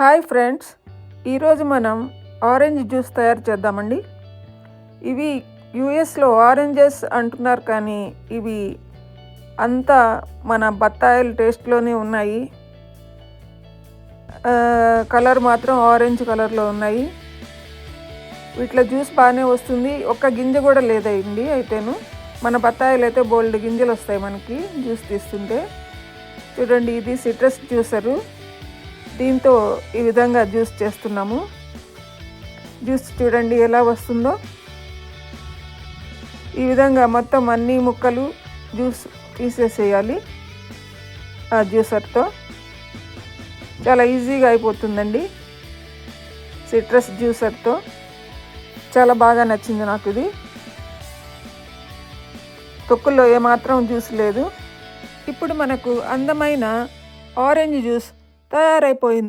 Hi friends, ఈరోజు మనం orange juice తయారు చేద్దామండి. ఇవి యూఎస్లో ఆరెంజెస్ అంటున్నారు, కానీ ఇవి అంతా మన బత్తాయిల టేస్ట్లోనే ఉన్నాయి. కలర్ మాత్రం ఆరెంజ్ కలర్లో ఉన్నాయి. వీటిలో జ్యూస్ బాగానే వస్తుంది. ఒక్క గింజ కూడా లేదండి. అయితేను మన బత్తాయిలు అయితే బోల్డ్ గింజలు వస్తాయి మనకి జ్యూస్ తీస్తుంటే. చూడండి, ఇది సిట్రస్ జ్యూసరు. దీంతో ఈ విధంగా జ్యూస్ చేస్తున్నాము. జ్యూస్ చూడండి ఎలా వస్తుందో. ఈ విధంగా మొత్తం అన్ని ముక్కలు జ్యూస్ తీసేసేయాలి ఆ జ్యూసర్తో. చాలా ఈజీగా అయిపోతుందండి సిట్రస్ జ్యూసర్తో. చాలా బాగా నచ్చింది నాకు ఇది. తొక్కుల్లో ఏమాత్రం జ్యూస్ లేదు. ఇప్పుడు మనకు అందమైన ఆరెంజ్ జ్యూస్ తయారైపోయింది.